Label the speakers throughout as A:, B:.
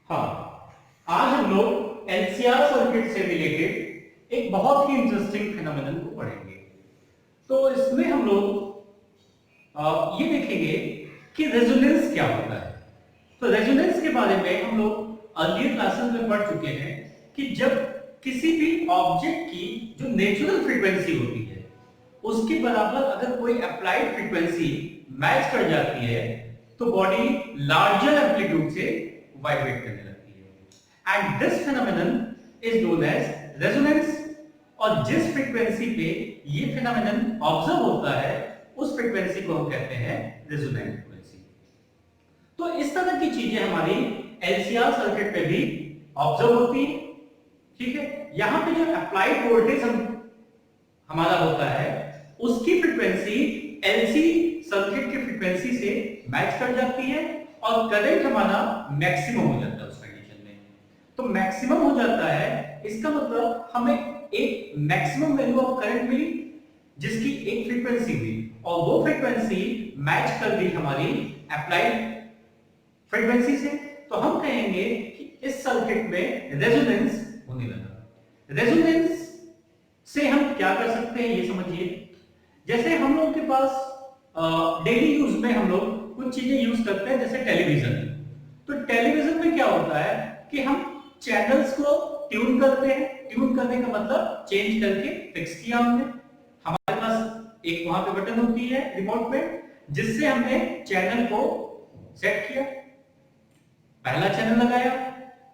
A: हाँ, आज हम लोग एलसीआर सर्किट से रिलेटेड एक बहुत ही इंटरेस्टिंग फिनोमेनन को पढ़ेंगे। तो इसमें हम लोग ये देखेंगे कि रेजोनेंस क्या होता है। तो रेजोनेंस के बारे में हम लोग अर्लियर क्लासेस में पढ़ चुके हैं कि जब किसी भी ऑब्जेक्ट की जो नेचुरल फ्रीक्वेंसी होती है उसके बराबर अगर कोई अप्लाइड फ्रीक्वेंसी मैच कर जाती है तो बॉडी लार्जर एम्पलीट्यूड से वाइब्रेट करने लगती है and this phenomenon is known as resonance. और जिस फ्रीक्वेंसी पे ये फिनोमेनन ऑब्जर्व होता है उस फ्रीक्वेंसी को हम कहते हैं रेजोनेंट फ्रीक्वेंसी। तो इस तरह की चीजें हमारी एलसीआर सर्किट पे भी ऑब्जर्व होती है। ठीक है, यहां पे जो अप्लाइड वोल्टेज हमारा होता है उसकी फ्रीक्वेंसी एलसी सर्किट की फ्रीक्वेंसी से मैच कर जाती है और करंट हमारा मैक्सिमम हो जाता है उस कंडीशन में। तो मैक्सिमम हो जाता है इसका मतलब हमें एक मैक्सिमम वैल्यू ऑफ करंट मिली जिसकी एक फ्रीक्वेंसी हुई और वो फ्रीक्वेंसी मैच कर दी हमारी अप्लाइड फ्रीक्वेंसी से। तो हम कहेंगे कि इस सर्किट में रेजोनेंस होने लगा। रेजोनेंस से हम क्या कर सकते हैं ये समझिए। जैसे हम लोगों के पास डेली यूज में हम लोग कुछ चीजें यूज करते हैं जैसे टेलीविजन। तो टेलीविजन में क्या होता है कि हम चैनल्स को ट्यून करते हैं। ट्यून करने का मतलब चेंज करके फिक्स किया हमने। हमारे पास एक वहां पे बटन होती है रिमोट में जिससे हमने चैनल को सेट किया। पहला चैनल लगाया,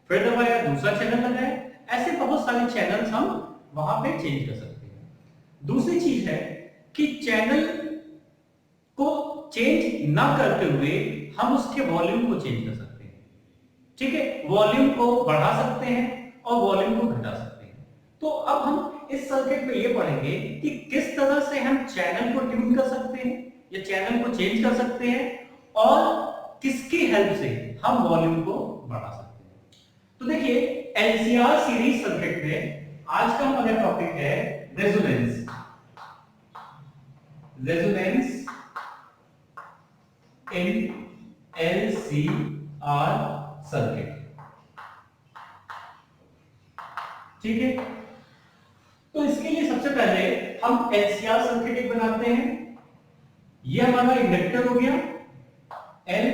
A: फिर दबाया, दूसरा चैनल लगाया, ऐसे बहुत सारे चैनल्स हम वहां पे चेंज कर सकते हैं। दूसरी चीज है कि चैनल को चेंज ना करते हुए हम उसके वॉल्यूम को चेंज कर सकते हैं। ठीक है, वॉल्यूम को बढ़ा सकते हैं और वॉल्यूम को घटा सकते हैं। तो अब हम इस सर्किट में ये पढ़ेंगे कि किस तरह से हम चैनल को ट्यून कर सकते हैं या चैनल को चेंज कर सकते हैं और किसकी हेल्प से हम वॉल्यूम को बढ़ा सकते हैं। तो देखिए एलसीआर सीरीज सर्किट में आज का हमारा टॉपिक है resonance. Resonance in LCR circuit. ठीक है, तो इसके लिए सबसे पहले हम एलसीआर सर्किट एक बनाते हैं। यह हमारा इंडक्टर हो गया एल,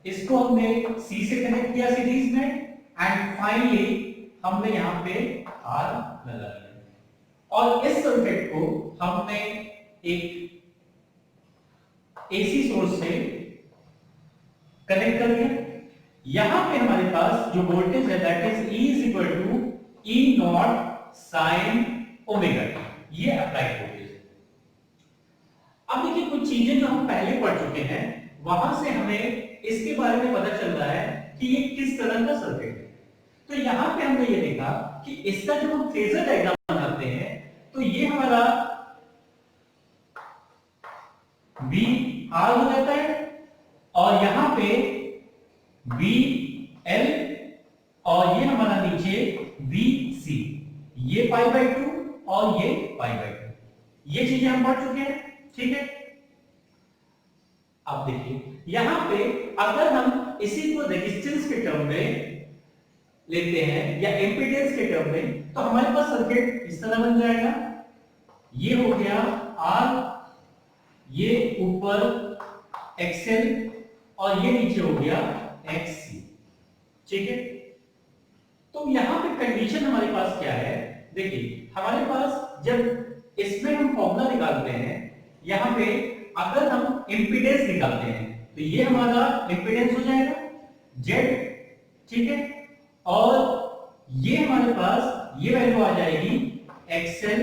A: इसको हमने सी से कनेक्ट किया सीरीज में एंड फाइनली हमने यहां पे आर लगा दिया और इस सर्किट को हमने एक एसी सोर्स से कनेक्ट कर दिया। यहां पे हमारे पास जो वोल्टेज है that is E is equal to E naught sine omega T, ये अप्लाइड वोल्टेज है। अब देखिए कुछ चीजें जो हम पहले पढ़ चुके हैं वहां से हमें इसके बारे में पता चल रहा है कि ये किस तरह का सर्किट है। तो यहां पे हमने ये देखा कि इसका जो हम फेजर डायग्राम बनाते हैं तो ये हमारा V R हो जाता है और यहां पे V L और ये हमारा नीचे V C, ये पाई बाई 2 और ये पाई बाई 2, ये चीजें हम पढ़ चुके हैं। ठीक है, अब देखिए यहां पे अगर हम इसी को रेजिस्टेंस के टर्म में लेते हैं या इंपीडेंस के टर्म में तो हमारे पास सर्किट इस तरह बन जाएगा। ये हो गया R, ये ऊपर XL और ये नीचे हो गया XC। ठीक है, तो यहां पे कंडीशन हमारे पास क्या है, देखिए हमारे पास जब इसमें हम फॉर्मूला निकालते हैं यहां पे अगर हम इंपीडेंस निकालते हैं तो ये हमारा इंपीडेंस हो जाएगा Z। ठीक है, और ये हमारे पास ये वैल्यू आ जाएगी XL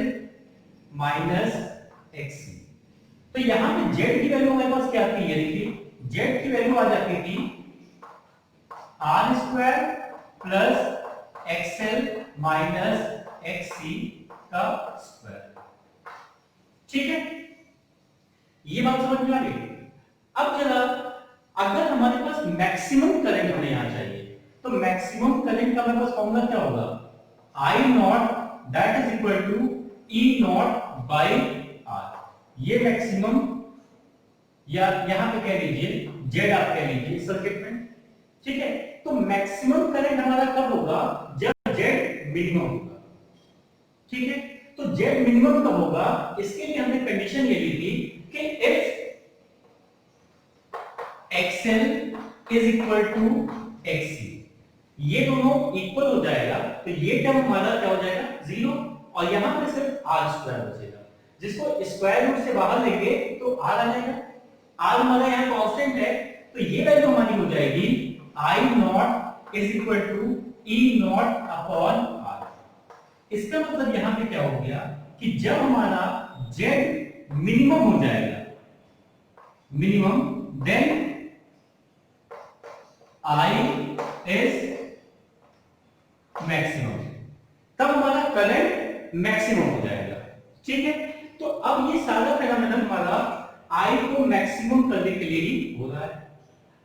A: माइनस XC। तो यहां पे Z की वैल्यू हमारे पास क्या आती है, देखिए Z की वैल्यू आ जाती थी R square plus XL minus XC का स्क्वायर। ठीक है, ये बात समझ में आ गई। अब जरा अगर हमारे पास मैक्सिमम करंट हमें यहां चाहिए तो मैक्सिमम करंट का हमारे पास फॉर्मूला क्या होगा, I naught that is equal to E naught by R। ये मैक्सिमम या यहां पे कह लीजिए Z आप कह लीजिए सर्किट में। ठीक है, तो मैक्सिमम करंट हमारा कब होगा, जब जेड मिनिमम होगा। ठीक है, तो जेड मिनिमम कब होगा, इसके लिए हमने कंडीशन ये ली थी कि if XL is equal to XC, ये दोनों इक्वल हो जाएगा तो ये टर्म हमारा क्या हो जाएगा, जीरो, और यहां पे सिर्फ आर स्क्वायर बचेगा, जिसको स्क्वायर रूट से बाहर लेंगे तो आर आ जाएगा। आर हमारा यहां कांस्टेंट है, तो ये वैल्यू हमारी हो जाएगी I naught is equal to E naught upon R. इसका मतलब यहां पे क्या हो गया कि जब हमारा जेड मिनिमम हो जाएगा, minimum, then I is maximum, तब हमारा करंट मैक्सिमम हो जाएगा। ठीक है, तो अब ये सारा फेनोमेनन हमारा आई को मैक्सिमम करने के लिए ही हो रहा है।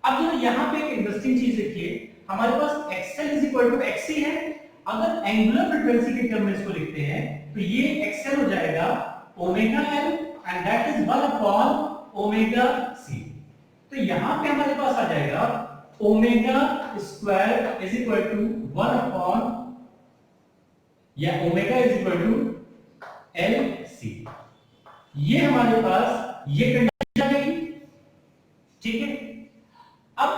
A: अब जो यहाँ पे एक इंटरेस्टिंग चीज देखिए, हमारे पास XL is equal to XC है। अगर एंगुलर फ्रीक्वेंसी के टर्म में इसको लिखते हैं तो ये XL हो जाएगा omega L and that is 1 upon omega C। तो यहाँ पे हमारे पास आ जाएगा omega square is equal to 1 upon, या omega is equal to LC। ये हमारे पास ये कंडीशन आ जाएगी। ठीक है, अब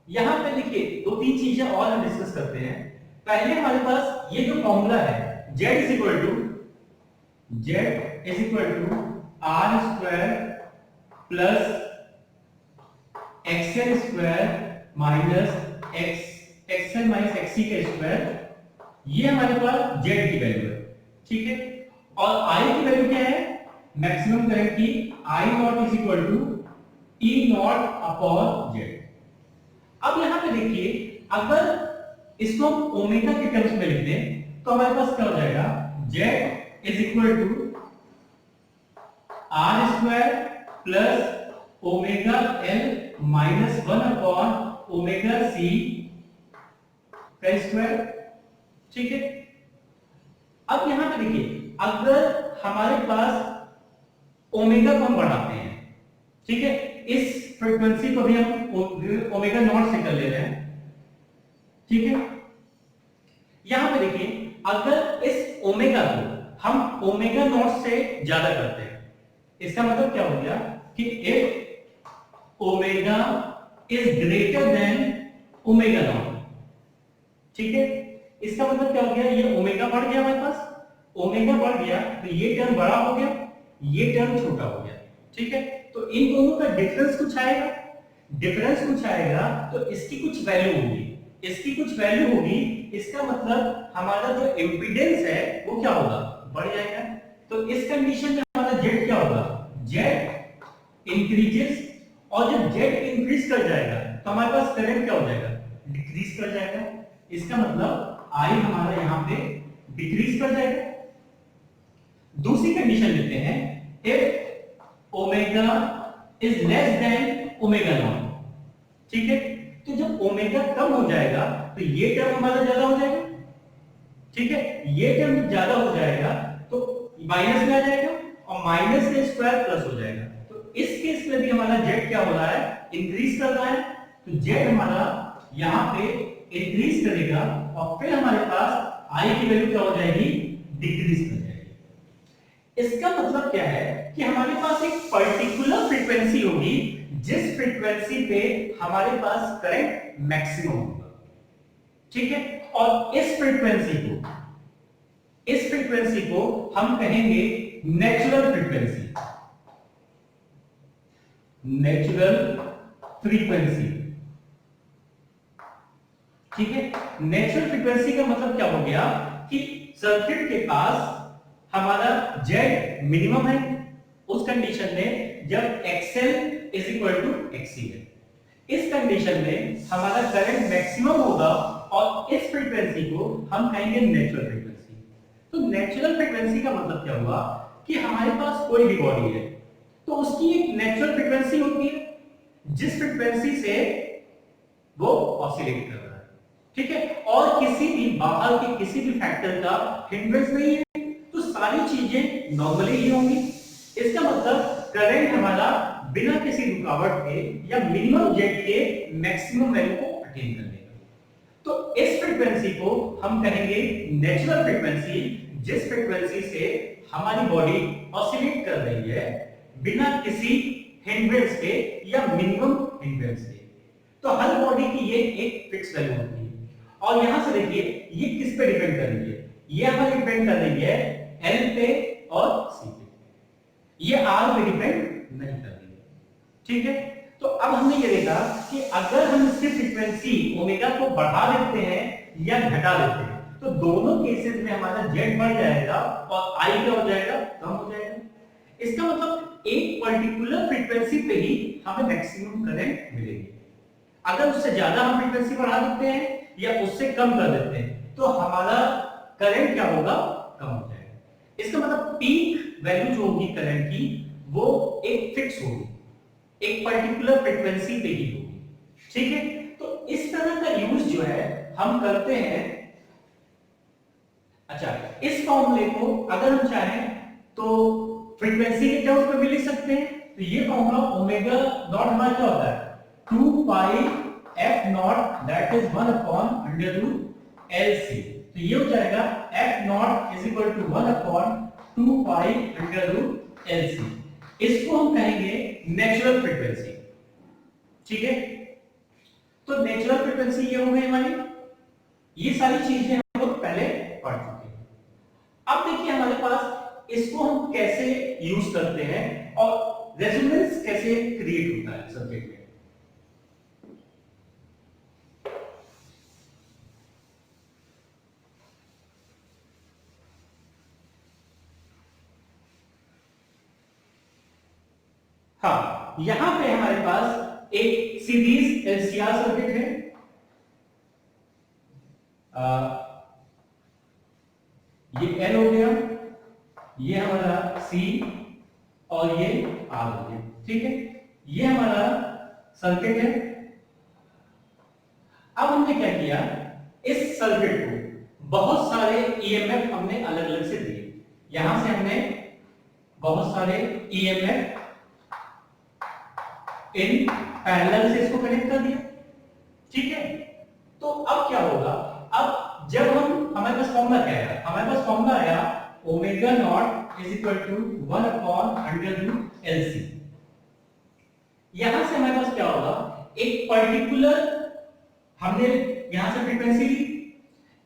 A: यहां पे देखिए दो तीन चीजें और हम डिस्कस करते हैं। पहले हमारे पास ये जो फॉर्मूला है Z is equal to R square plus XL square minus XL minus XC का स्क्वायर, ये हमारे पास Z की वैल्यू है। ठीक है, और I की वैल्यू क्या है, मैक्सिमम करंट की I naught is equal to E naught upon Z। अब यहां पे देखिए, अगर इसको हम ओमेगा के टर्म्स में लिख दें तो हमारे पास क्या हो जाएगा, Z is equal to R square plus omega L minus 1 upon omega C का स्क्वायर। ठीक है, अब यहां पे देखिए, अगर हमारे पास ओमेगा को हम बढ़ाते हैं, ठीक है, इस फ्रीक्वेंसी को भी हम ओमेगा नॉट से कर ले रहे हैं। ठीक है, यहां पे देखिए, अगर इस ओमेगा को हम ओमेगा नॉट से ज्यादा करते हैं, इसका मतलब क्या हो गया कि if omega is greater than omega naught. ठीक है, इसका मतलब क्या हो गया, ये ओमेगा बढ़ गया, हमारे पास ओमेगा बढ़ गया तो ये टर्म बड़ा हो गया, ये टर्म छोटा हो गया। ठीक है, तो इन दोनों का डिफरेंस कुछ आएगा, डिफरेंस कुछ आएगा तो इसकी कुछ वैल्यू होगी, इसकी कुछ वैल्यू होगी, इसका मतलब हमारा जो इंपीडेंस है वो क्या होगा, बढ़ जाएगा। तो इस कंडीशन में हमारा जेड क्या होगा, जेड इंक्रीजेस, और जब जेड इंक्रीज कर जाएगा तो हमारे पास करंट क्या हो जाएगा, डिक्रीज कर जाएगा। इसका मतलब आई हमारा यहां पे डिक्रीज कर जाएगा। दूसरी कंडीशन लेते हैं, if omega is less than omega naught. ठीक है, तो जब ओमेगा कम हो जाएगा तो ये टर्म हमारा ज्यादा हो जाएगा। ठीक है, ये टर्म जब ज्यादा हो जाएगा तो माइनस में आ जाएगा और माइनस का स्क्वायर प्लस हो जाएगा। तो इस केस में भी हमारा जेड क्या हो रहा है, इंक्रीज कर रहा है। तो जेड हमारा यहां पे इंक्रीज करेगा और फिर हमारे पास आई की वैल्यू क्या हो जाएगी, डिक्रीज कर जाएगी। इसका मतलब क्या है कि हमारे पास एक पर्टिकुलर फ्रीक्वेंसी होगी जिस फ्रीक्वेंसी पे हमारे पास करंट मैक्सिमम होगा। ठीक है, और इस फ्रीक्वेंसी को हम कहेंगे नेचुरल फ्रीक्वेंसी, नेचुरल फ्रीक्वेंसी। ठीक है, नेचुरल फ्रीक्वेंसी का मतलब क्या हो गया कि सर्किट के पास हमारा जेड मिनिमम है उस कंडीशन में जब XL is equal to XC है। इस कंडीशन में हमारा करंट मैक्सिमम होगा और इस फ्रीक्वेंसी को हम कहेंगे नेचुरल फ्रीक्वेंसी। तो नेचुरल फ्रीक्वेंसी का मतलब क्या हुआ कि हमारे पास कोई भी बॉडी है तो उसकी एक नेचुरल फ्रीक्वेंसी होती है जिस फ्रीक्वेंसी से वो ऑसिलेट कर रहा है। ठीक है, और किसी भी बाहर के किसी भी फैक्टर का हिंड्रेंस नहीं है तो सारी चीजें नॉर्मली ही होंगी। इसका मतलब करंट हमारा बिना किसी रुकावट के या मिनिमम जेड के मैक्सिमम वैल्यू को अटेन कर लेगा। तो इस फ्रीक्वेंसी को हम कहेंगे नेचुरल फ्रीक्वेंसी, जिस फ्रीक्वेंसी से हमारी बॉडी ऑसिलेट कर रही है बिना किसी हिंड्रेंस के या मिनिमम हिंड्रेंस के। तो हर बॉडी की ये एक फिक्स वैल्यू होती है। और यहां से देखिए ये किस पे डिपेंड कर रही है, ये हमारी डिपेंड कर रही है एल पे और सी पे, ये आर पे डिपेंड नहीं कर रही है। ठीक है, तो अब हमने ये देखा कि अगर हम इसकी फ्रीक्वेंसी ओमेगा को बढ़ा देते हैं या घटा देते हैं तो दोनों केसेस में हमारा जेड बढ़ जाएगा और आई क्या हो जाएगा, कम हो जाएगा। इसका मतलब एक पर्टिकुलर फ्रीक्वेंसी पे ही हमें मैक्सिमम करंट मिलेगी। अगर उससे ज्यादा हम फ्रीक्वेंसी बढ़ा देते हैं या उससे कम कर देते हैं तो हमारा करंट क्या होगा, कम हो जाएगा। इसका मतलब पीक वैल्यू जो होगी करंट की वो एक फिक्स होगी, एक पर्टिकुलर फ्रीक्वेंसी पे ही होगी। ठीक है, तो इस तरह का यूज जो है हम करते हैं। अच्छा, इस फॉर्मूले को अगर हम चाहें तो फ्रीक्वेंसी के टर्म्स में भी लिख सकते हैं। तो ये फॉर्मूला ओमेगा नॉट हमारा क्या होता है, 2 pi f naught that is 1 upon under root LC। तो ये हो जाएगा f naught is equal to 1 upon 2 pi under root LC। इसको हम कहेंगे नेचुरल फ्रीक्वेंसी। ठीक है, तो नेचुरल फ्रीक्वेंसी ये हो गई हमारी। ये सारी चीजें हम लोग पहले पढ़ चुके हैं। अब देखिए हमारे पास इसको हम कैसे यूज करते हैं और रेजोनेंस कैसे क्रिएट होता है सर्किट में। हाँ, यहां पे हमारे पास एक सीरीज एलसीआर सर्किट है। ये L हो गया, ये हमारा C और ये R हो गया। ठीक है, ये हमारा सर्किट है। अब हमने क्या किया, इस सर्किट को बहुत सारे ईएमएफ हमने अलग अलग से दिए। यहां से हमने बहुत सारे ईएमएफ इन पैरेलल से इसको कनेक्ट कर दिया। ठीक है, तो अब क्या होगा, अब जब हमारे पास फॉर्मूला क्या है, हमारे पास फॉर्मूला आया omega naught is equal to 1 upon under root LC। यहां से हमारे पास क्या होगा, एक पर्टिकुलर हमने यहां से फ्रीक्वेंसी ली,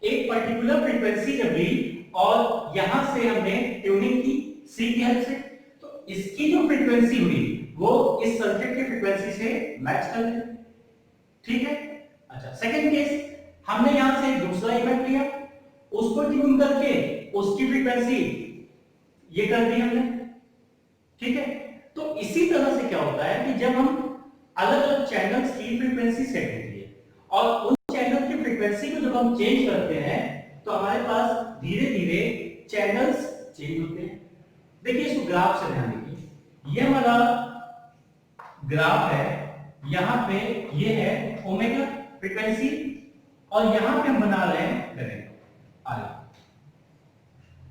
A: एक पर्टिकुलर फ्रीक्वेंसी जब ली और यहां से हमने ट्यूनिंग की C की हेल्प से, तो इसकी जो फ्रीक्वेंसी हुई वो इस सर्किट की फ्रीक्वेंसी से मैच कर गई। ठीक है, अच्छा सेकंड केस, हमने यहां से दूसरा इफेक्ट लिया, उसको ट्यून करके उसकी फ्रीक्वेंसी ये कर दी हमने। ठीक है, तो इसी तरह से क्या होता है कि जब हम अलग अलग चैनल्स की फ्रीक्वेंसी सेट होती है और उन चैनल की फ्रीक्वेंसी को जब हम चेंज करते हैं तो हमारे पास धीरे धीरे चैनल्स चेंज होते हैं। देखिए इसको ग्राफ से ध्यान देखिए, ये हमारा ग्राफ है, यहां पे ये है ओमेगा फ्रीक्वेंसी और यहां पे हम बना रहे हैं करंट I।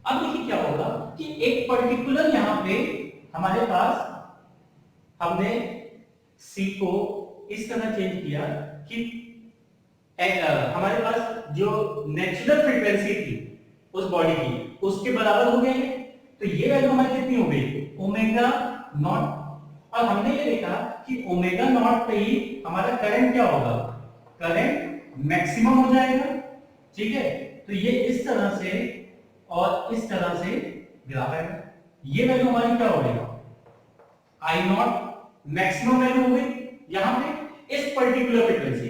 A: अब देखिए क्या होगा कि एक पर्टिकुलर यहां पे हमारे पास हमने C को इस तरह चेंज किया कि हमारे पास जो नेचुरल फ्रीक्वेंसी थी उस बॉडी की उसके बराबर हो गए। तो ये वैल्यू हमारी कितनी हो गई, ओमेगा नॉट। और हमने ये देखा कि ओमेगा नॉट पे ही हमारा करंट क्या होगा, करंट मैक्सिमम हो जाएगा। ठीक है, तो ये इस तरह से और इस तरह से ग्राफ है। ये वैल्यू हमारी क्या हो गई, आई नॉट मैक्सिमम वैल्यू हो गई यहां पे इस पर्टिकुलर फ्रीक्वेंसी।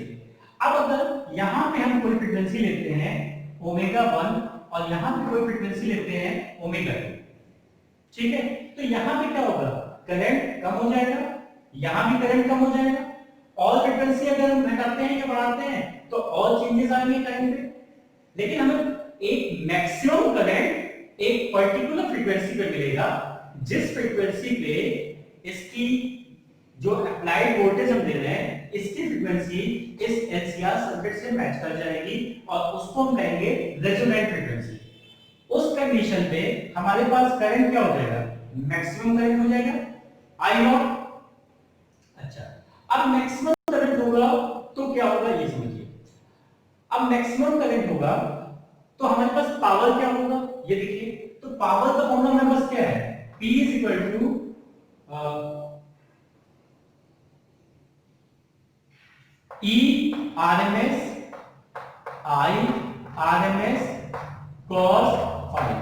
A: अब अगर यहां पे हम कोई फ्रीक्वेंसी लेते हैं ओमेगा 1 और यहां पे कोई फ्रीक्वेंसी लेते हैं ओमेगा 2, ठीक है, तो यहां पे क्या होगा, करंट कम हो जाएगा, यहां भी करंट कम हो जाएगा। और फ्रीक्वेंसी अगर हम घटाते हैं या बढ़ाते हैं तो और चेंजेस आएंगे करंट में। लेकिन हमें एक मैक्सिमम करंट एक पर्टिकुलर फ्रीक्वेंसी पे मिलेगा, जिस फ्रीक्वेंसी पे इसकी जो अप्लाइड वोल्टेज हम दे रहे हैं इसकी फ्रीक्वेंसी इस एलसीआर सर्किट से मैच कर जाएगी और उसको हम कहेंगे रेजोनेंट फ्रीक्वेंसी। उस कंडीशन पे हमारे पास करंट क्या हो जाएगा, मैक्सिमम करंट हो जाएगा आई नॉट। अच्छा, अब मैक्सिमम करंट होगा तो क्या होगा ये समझिए। मैक्सिमम करंट होगा तो हमारे पास पावर क्या होगा, ये देखिए। तो पावर का फॉर्मूला हमारे पास क्या है, P is equal to E RMS I RMS cos phi.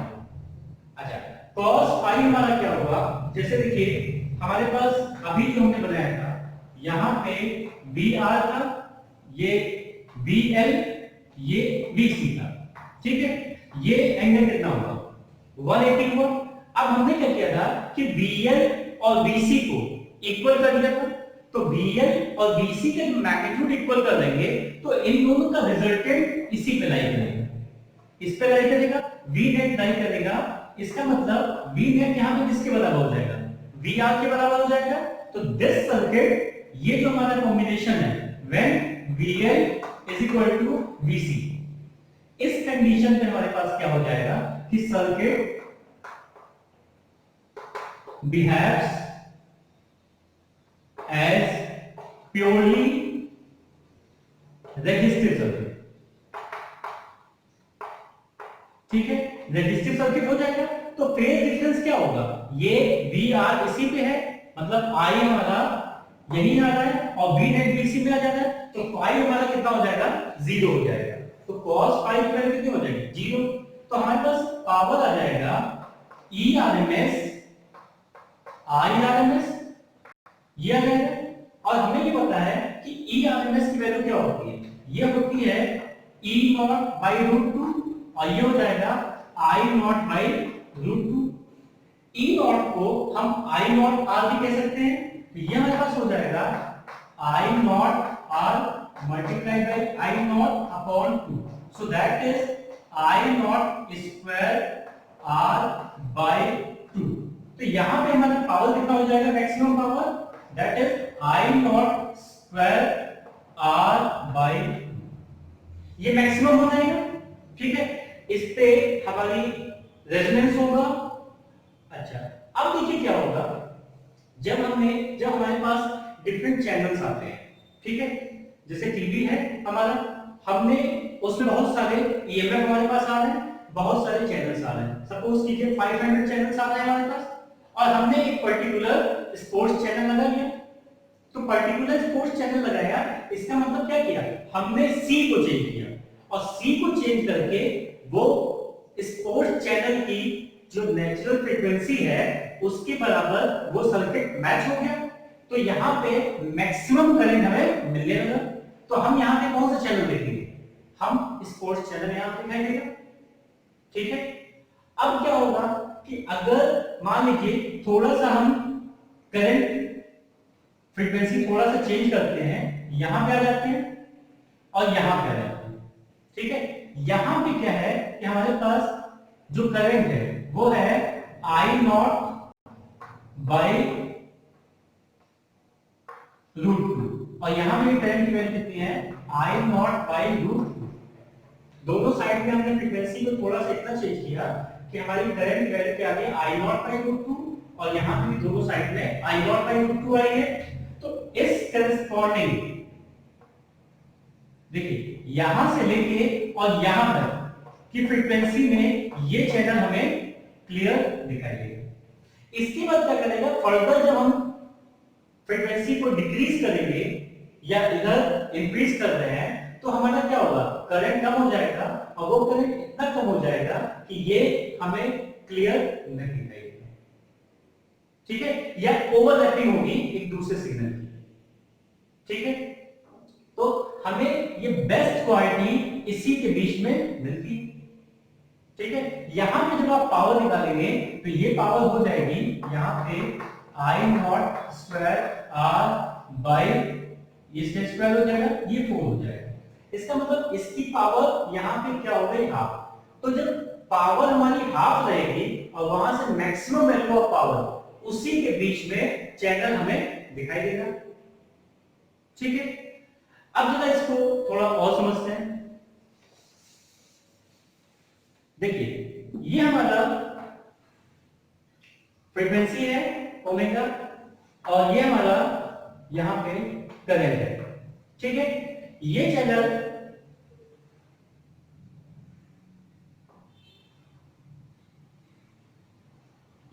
A: अच्छा, cos फाई हमारा क्या होगा, जैसे देखिए हमारे पास अभी जो हमने बनाया था, यहां पे VR था, ये VL, ये VC था, ठीक है। ये एंगल कितना होगा, 180 हुआ। अब हमने क्या किया था कि VL और VC को इक्वल कर दिया था, तो VL और VC के मैग्नीट्यूड इक्वल कर देंगे तो इन दोनों का रिजल्टेंट इसी पे लाई करेगा, इस पे लाई करेगा, V नेट लाई करेगा। इसका मतलब V नेट यहां पे किसके बराबर हो जाएगा, VR के बराबर हो जाएगा। तो दिस सर्किट, ये जो हमारा कॉम्बिनेशन है, when VL is equal to VC, इस कंडीशन पे हमारे पास क्या हो जाएगा कि circuit behaves as purely resistive circuit, ठीक है, रेजिस्टिव सर्किट हो जाएगा। तो फेज डिफरेंस क्या होगा, ये VR इसी पे है, मतलब I हमारा यही आ रहा है और V नेट भी इसी में आ जा रहा है, तो फाई हमारा कितना हो जाएगा, 0 हो जाएगा। तो cos फाई की वैल्यू कितनी हो जाएगी, 0। तो हमारे पास पावर आ जाएगा E RMS I RMS, ये आ जाएगा। और हमें ये पता है कि E RMS की वैल्यू क्या होती है, ये होती है E नॉट बाई रूट 2 और ये हो जाएगा I naught by root 2। E naught को हम I नॉट R भी कह सकते हैं, तो ये हमारे पास हो जाएगा I not R multiply by I not upon 2, so that is I not square R by 2। तो यहां पे हमारा पावर कितना हो जाएगा, maximum power, that is I not square R by 2। ये मैक्सिमम हो जाएगा, ठीक है। इस पे हमारी रेजोनेंस होगा। अच्छा, अब देखिए क्या होगा, जब हमारे पास डिफरेंट चैनल्स आते हैं, ठीक है, जैसे टीवी है हमारा, हमने उसमें बहुत सारे ईएमएफ हमारे पास आ रहे हैं, बहुत सारे चैनल्स आ रहे हैं, सपोज कीजिए 500 चैनल्स आ रहे हैं हमारे पास, और हमने एक पर्टिकुलर स्पोर्ट्स चैनल लगा लिया। तो पर्टिकुलर स्पोर्ट्स चैनल लगाया, इसका मतलब क्या किया, हमने सी को चेंज किया, और सी को चेंज करके वो स्पोर्ट्स चैनल की जो नेचुरल फ्रीक्वेंसी है उसके बराबर वो सर्किट मैच हो गया। तो यहाँ पे मैक्सिमम करंट हमें मिलने लगा। तो हम यहाँ पे कौन सा चैनल देखेंगे, हम स्पोर्ट्स चैनल यहाँ पे दिखाई देगा, ठीक है। अब क्या होगा कि अगर मान लीजिए थोड़ा सा हम करंट फ्रीक्वेंसी थोड़ा सा चेंज करते हैं, यहां पे आ जाते हैं और यहां पे आ जाते हैं, ठीक है। यहां पे क्या है कि हमारे पास जो करंट है वो है I नॉट बाई रूट 2, और यहां पे करंट की वैल्यू कितनी है, I नॉट बाई रूट 2। दोनों साइड में हमने फ्रीक्वेंसी को थोड़ा सा इतना चेंज किया कि हमारी करंट की वैल्यू क्या आ गई, I नॉट बाई रूट 2, और यहां पे भी दोनों साइड में I नॉट बाई रूट 2 आई है। तो इस करस्पॉन्डिंग देखिए यहां से लेके और यहां तक की फ्रीक्वेंसी में ये चैनल हमें क्लियर दिखाई देगा। इसके बाद क्या करेगा, फर्दर जब हम फ्रीक्वेंसी को डिक्रीज करेंगे या इधर इंक्रीज कर रहे हैं तो हमारा क्या होगा, करंट कम हो जाएगा, और वो करंट इतना कम हो जाएगा कि ये हमें क्लियर नहीं दिखाई देगा, ठीक है, या ओवरलैपिंग होगी एक दूसरे सिग्नल की, ठीक है। तो हमें ये बेस्ट क्वालिटी इसी के बीच में मिलती है, ठीक है। यहां पे जब आप पावर निकालेंगे तो ये पावर हो जाएगी यहां पे I not square R by, ये स्क्वायर हो जाएगा, ये 4 हो जाएगा। इसका मतलब इसकी पावर यहां पे क्या हो गई, हाफ। तो जब पावर हमारी हाफ रहेगी और वहां से मैक्सिमम वैल्यू ऑफ पावर, उसी के बीच में चैनल हमें दिखाई देगा, ठीक है। अब जरा इसको थोड़ा और समझते हैं। देखिए ये हमारा फ्रीक्वेंसी है ओमेगा, और ये हमारा यहां पे करंट है, ठीक है। ये चैनल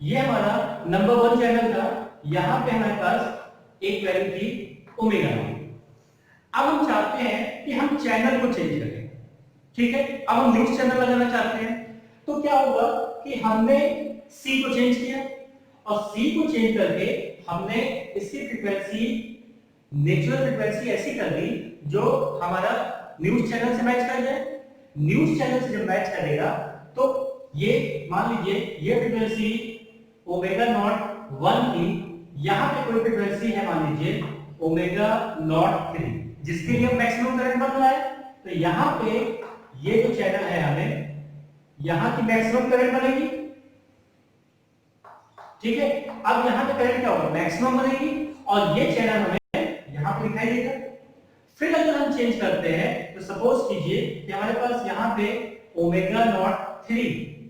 A: ये हमारा नंबर 1 चैनल था, यहां पे हमारे पास एक वैल्यू थी ओमेगा नॉट। अब हम चाहते हैं कि हम चैनल को चेंज करें, ठीक है। अब हम न्यूज़ चैनल लगाना चाहते हैं, तो क्या होगा कि हमने सी को चेंज किया और सी को चेंज करके हमने इसकी फ्रीक्वेंसी, नेचुरल फ्रीक्वेंसी ऐसी कर दी जो हमारा न्यूज़ चैनल से मैच कर जाए। न्यूज़ चैनल से जब मैच करेगा तो ये मान लीजिए ये फ्रीक्वेंसी ओमेगा नॉट 1 थी, यहां पे कोई फ्रीक्वेंसी है मान लीजिए ओमेगा नॉट 3, जिसके लिए मैक्सिमम करंट बन रहा है। तो यहां पे ये जो चैनल है हमें यहां की मैक्सिमम करंट बनेगी, ठीक है। अब यहां पे करंट क्या होगा, मैक्सिमम बनेगी और ये चैनल हमें यहां पे दिखाई देगा। फिर अगर हम चेंज करते हैं तो सपोज कीजिए कि हमारे पास यहां पे ओमेगा नॉट 3,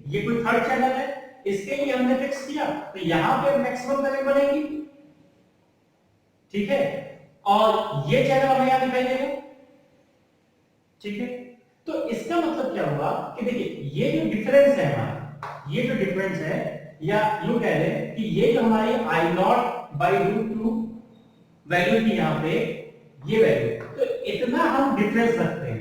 A: ये कोई थर्ड चैनल है, इसके लिए हमने फिक्स किया तो यहां पे मैक्सिमम करंट बनेगी, ठीक है। और ये चैनल हमें यहां दिखाई देगा, ठीक है। तो इसका मतलब क्या हुआ कि देखिए ये जो डिफरेंस है हमारा, ये जो डिफरेंस है, या यूं कह लें कि ये जो हमारी आई नॉट बाई रूट 2 वैल्यू थी यहां पे, ये वैल्यू, तो इतना हम डिफरेंस रखते हैं।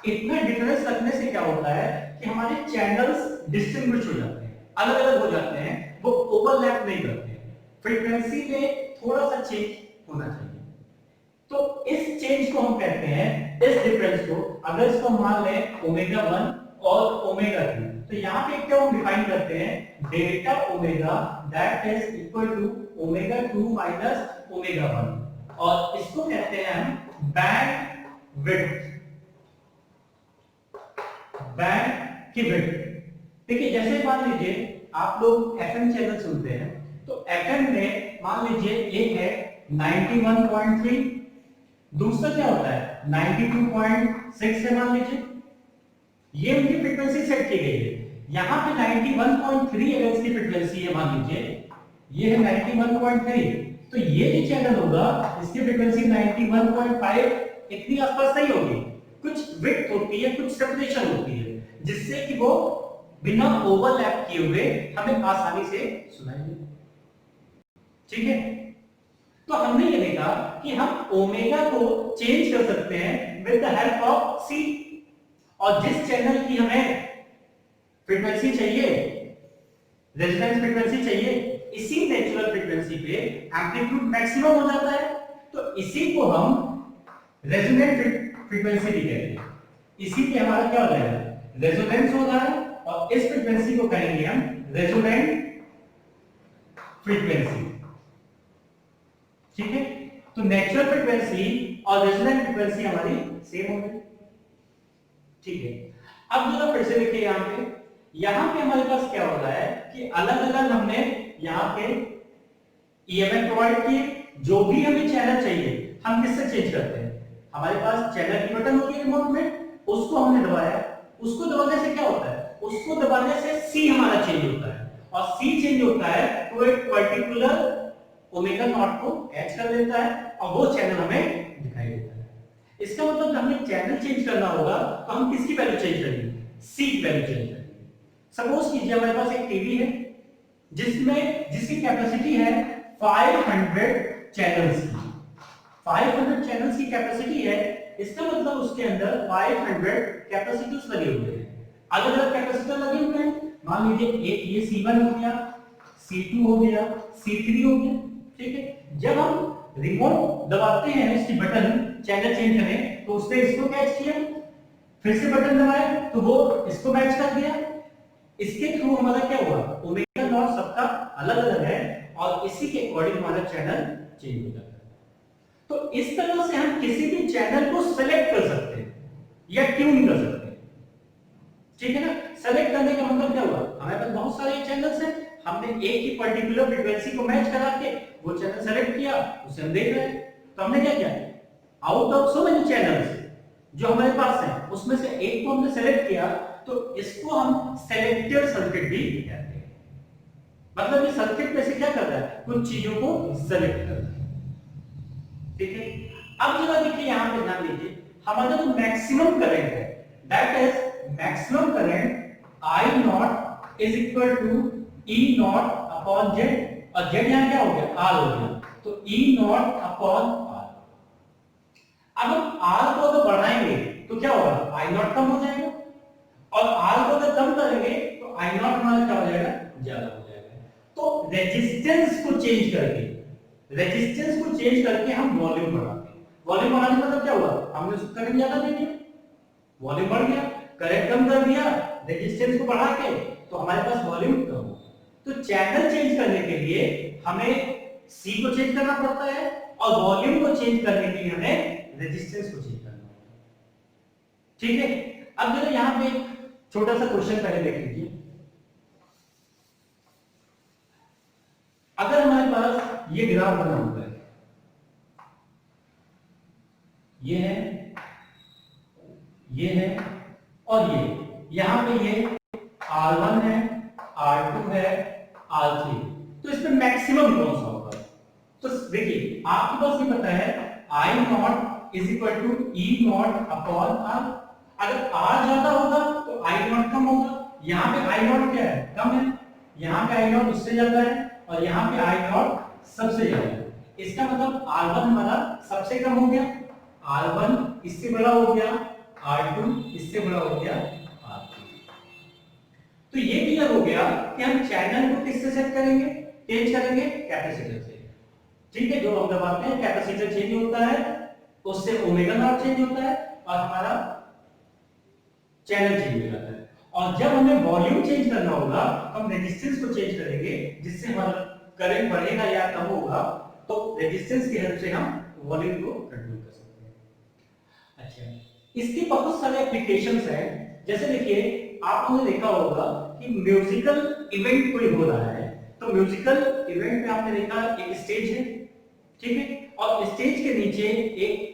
A: इतना डिफरेंस रखने से क्या होता है कि हमारे चैनल्स डिस्टिंग्विश हो जाते हैं, अलग अलग हो जाते हैं, वो ओवरलैप नहीं करते, फ्रीक्वेंसी में थोड़ा सा चेंज होना चाहिए। तो इस चेंज को हम कहते हैं, इस डिफरेंस को, अगर इसको मान लें ओमेगा 1 और ओमेगा 2, तो यहां पे क्या हम डिफाइन करते हैं, delta omega that is equal to omega 2 minus omega 1, और इसको कहते हैं हम बैंड विड्थ, बैंड की विड्थ। देखिए जैसे मान लीजिए आप लोग एफएम चैनल सुनते हैं, तो एफएम में मान लीजिए एक है 91.3, दूसरा क्या होता है 92.6 है मान लीजिए, ये उनकी फ्रीक्वेंसी सेट की गई है। यहां पे 91.3 अगर इसकी फ्रीक्वेंसी है मान लीजिए, ये है 91.3, तो ये जो चैनल होगा इसकी फ्रीक्वेंसी 91.5 इतनी आसपास नहीं होगी, कुछ विड्थ होती है, कुछ सेपरेशन होती है, जिससे कि वो बिना ओवरलैप किए हुए हमें आसानी से सुनाई दे, ठीक है। तो हमने ये देखा कि हम ओमेगा को चेंज कर सकते हैं विद द हेल्प ऑफ सी, और जिस चैनल की हमें फ्रीक्वेंसी चाहिए, रेजोनेंस फ्रीक्वेंसी चाहिए, इसी नेचुरल फ्रीक्वेंसी पे एम्पलीट्यूड मैक्सिमम हो जाता है, तो इसी को हम रेजोनेंट फ्रीक्वेंसी भी कहते हैं। इसी पे हमारा क्या हो जाएगा, रेजोनेंस हो रहा है, और इस फ्रीक्वेंसी को कहेंगे हम रेजोनेंट फ्रीक्वेंसी, ठीक है। तो नेचुरल फ्रीक्वेंसी और रेजोनेंट फ्रीक्वेंसी हमारी सेम हो गई, ठीक है। अब जरा फिर से देखिए यहां पे हमारे पास क्या हो रहा है कि अलग अलग हमने यहां पे ईएमएफ प्रोवाइड किए, जो भी हमें चैनल चाहिए हम किससे चेंज करते हैं, हमारे पास चैनल की बटन होती है रिमोट में, उसको हमने दबाया, उसको दबाने से क्या होता है, उसको दबाने से सी हमारा चेंज होता है, और सी चेंज होता है तो एक पर्टिकुलर ओमेगा नॉट को एच कर देता है और वो चैनल हमें दिखाई देता है। इसका मतलब हमें चैनल चेंज करना होगा तो हम किसकी वैल्यू चेंज करेंगे, सी की वैल्यू चेंज करेंगे। सपोज कीजिए हमारे पास एक टीवी है जिसकी कैपेसिटी है 500 चैनल्स की, 500 चैनल्स की कैपेसिटी है, इसका मतलब उसके अंदर 500 कैपेसिटर्स लगे हुए हैं। अलग अलग कैपेसिटर लगे हुए हैं, मान लीजिए एक ये C1 हो गया, C2 हो गया, C3 हो गया, ठीक है। जब हम रिमोट दबाते हैं इसकी बटन चैनल चेंज करें तो उसने इसको कैच किया, फिर से बटन दबाया तो वो इसको मैच कर दिया, इसके थ्रू हमारा क्या हुआ, ओमेगा नॉट सबका अलग अलग है और इसी के अकॉर्डिंग हमारा चैनल चेंज हो जाता है। तो इस तरह से हम किसी भी चैनल को सेलेक्ट कर सकते हैं या ट्यून कर सकते हैं, ठीक है ना। सेलेक्ट करने का मतलब क्या हुआ, हमारे पास बहुत सारे चैनल्स हैं, हमने एक ही पर्टिकुलर फ्रीक्वेंसी को मैच करा के वो चैनल सेलेक्ट किया, उसे हम देख रहे हैं। तो हमने क्या किया, out of so many channels जो हमारे पास हैं उसमें से एक को हमने सेलेक्ट किया, तो इसको हम सेलेक्टेड सर्किट भी कहते हैं। मतलब ये सर्किट में से क्या करता है, कुछ चीजों को सेलेक्ट करता है, ठीक है। अब जरा देखिए यहां पे ध्यान दीजिए, हमारा जो मैक्सिमम करंट है that is maximum current I naught is equal to E naught upon Z, और जेड यहाँ क्या हो गया, आर हो गया, तो ई नॉट अपॉन आर। अब हम आर को अगर बढ़ाएंगे तो क्या होगा, आई नॉट कम हो जाएगा, और आर को अगर कम करेंगे तो आई नॉट हमारा क्या हो जाएगा, ज्यादा हो जाएगा। तो रेजिस्टेंस को चेंज करके, रेजिस्टेंस को चेंज करके हम वॉल्यूम बढ़ाते हैं। वॉल्यूम बढ़ाने का मतलब क्या हुआ, हमने उसको करंट ज्यादा दे दिया, वॉल्यूम बढ़ गया, करंट कम कर दिया रेजिस्टेंस को बढ़ा के, तो हमारे पास वॉल्यूम कम हो। तो चैनल चेंज करने के लिए हमें सी को चेंज करना पड़ता है, और वॉल्यूम को चेंज करने के लिए हमें रेजिस्टेंस को चेंज करना पड़ता है। ठीक है, अब जरा यहां पे एक छोटा सा क्वेश्चन पहले देख लीजिए। अगर हमारे पास ये ग्राफ बना हुआ है, ये है, ये है, और ये यहां पे ये R1 है, R2 है, R3, तो इसमें मैक्सिमम कौन सा होगा? तो देखिए आपके पास ये पता है I naught is equal to E naught upon R। अगर R ज्यादा होगा तो I नॉट कम होगा। यहाँ पे I नॉट क्या है, कम है, यहाँ पे I नॉट उससे ज्यादा है, और यहाँ पे I नॉट सबसे ज्यादा है। इसका मतलब R1 हमारा सबसे कम हो गया, R1 इससे बड़ा हो गया, R2 इससे बड़ा हो गया, R3। तो ये क्लियर हो गया कि हम चैनल को किससे सेट करेंगे, चेंज करेंगे कैपेसिटर से। ठीक है, जो हम दबाते हैं कैपेसिटर चेंज होता है, उससे ओमेगा नॉट चेंज होता है, और हमारा चैनल चेंज हो जाता है। और जब हमें वॉल्यूम चेंज करना होगा तो हम रेजिस्टेंस को चेंज करेंगे, जिससे हमारा करंट बढ़ेगा या कम होगा, तो रेजिस्टेंस की हेल्प से हम वॉल्यूम को कंट्रोल कर सकते हैं। अच्छा, इसके बहुत सारे एप्लीकेशंस हैं। जैसे देखिए आप लोगों ने देखा होगा कि म्यूजिकल इवेंट कोई हो रहा है, तो म्यूजिकल इवेंट में आपने देखा एक स्टेज है, ठीक है, और स्टेज के नीचे एक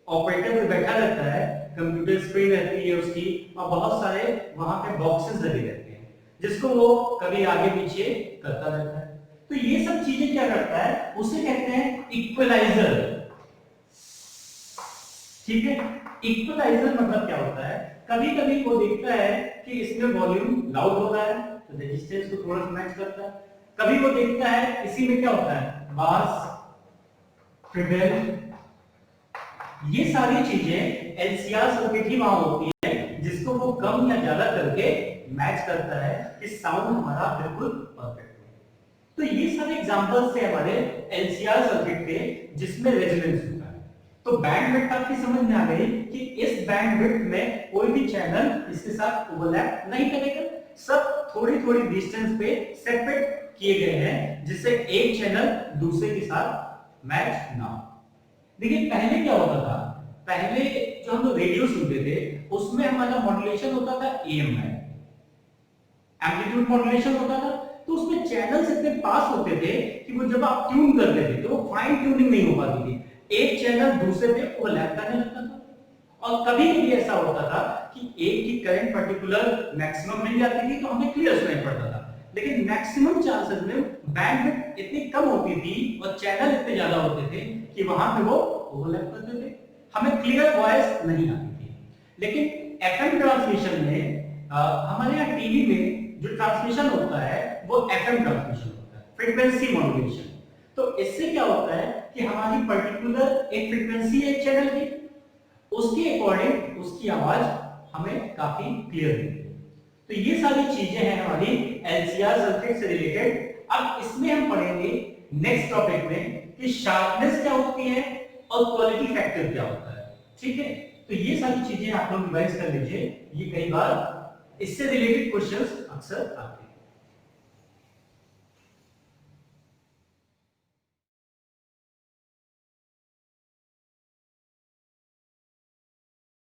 A: ऑपरेटर बैठा रहता है, कंप्यूटर स्क्रीन रहती है उसकी, और बहुत सारे वहां पे बॉक्सेस लगे रहते हैं, जिसको वो कभी आगे पीछे करता रहता है। तो ये सब चीजें क्या करता है, उसे कहते हैं इक्वलाइजर। ठीक है, इक्वलाइजर मतलब क्या होता है, कभी कभी वो देखता है कि इसमें वॉल्यूम लाउड हो रहा है तो रेजिस्टेंस को थोड़ा सा मैच करता है, कभी वो देखता है इसी में क्या होता है, बास, ट्रिबल, ये सारी चीजें एलसीआर सर्किट ही वहां होती है, जिसको वो कम या ज्यादा करके मैच करता है कि साउंड हमारा बिल्कुल परफेक्ट हो। तो ये सारे एग्जांपल्स थे हमारे एलसीआर सर्किट के, जिसमें रेजोनेंस होता है। तो बैंडविड्थ आपकी समझ में आ गई कि इस बैंडविड्थ में कोई भी चैनल इसके साथ ओवरलैप नहीं करेगा, सब थोड़ी थोड़ी डिस्टेंस पे सेपरेट किए गए हैं, जिससे एक चैनल दूसरे के साथ मैच ना हो। देखिए पहले क्या होता था, पहले जो हम लोग रेडियो सुनते थे उसमें हमारा मॉड्यूलेशन होता था एएम में, एम्पलीट्यूड मॉड्यूलेशन होता था, तो उसमें चैनल्स इतने पास होते थे कि वो जब आप ट्यून करते थे तो वो फाइन ट्यूनिंग नहीं हो पाती थी, एक चैनल दूसरे पे ओवरलैप करने लगता था। और कभी कभी ऐसा होता था कि एक की करंट पर्टिकुलर मैक्सिमम मिल जाती थी तो हमें क्लियर सुनाई पड़ता था, लेकिन मैक्सिमम चांसेस में बैंडविड्थ इतनी कम होती थी और चैनल इतने ज्यादा होते थे कि वहां पे वो ओवरलैप करते थे, हमें क्लियर वॉइस नहीं आती थी। लेकिन एफएम ट्रांसमिशन में हमारे यहाँ टीवी में जो ट्रांसमिशन होता है वो एफएम ट्रांसमिशन होता है, फ्रीक्वेंसी मॉड्यूलेशन। तो इससे क्या होता है कि हमारी पर्टिकुलर एक फ्रीक्वेंसी है चैनल की, उसके अकॉर्डिंग उसकी आवाज हमें काफी क्लियर मिलती है। तो ये सारी चीजें हैं हमारी एलसीआर सर्किट से रिलेटेड। अब इसमें हम पढ़ेंगे नेक्स्ट टॉपिक में कि शार्पनेस क्या होती है और क्वालिटी फैक्टर क्या होता है। ठीक है, तो ये सारी चीजें आप लोग रिवाइज कर लीजिए, ये कई बार इससे रिलेटेड क्वेश्चंस अक्सर आते हैं।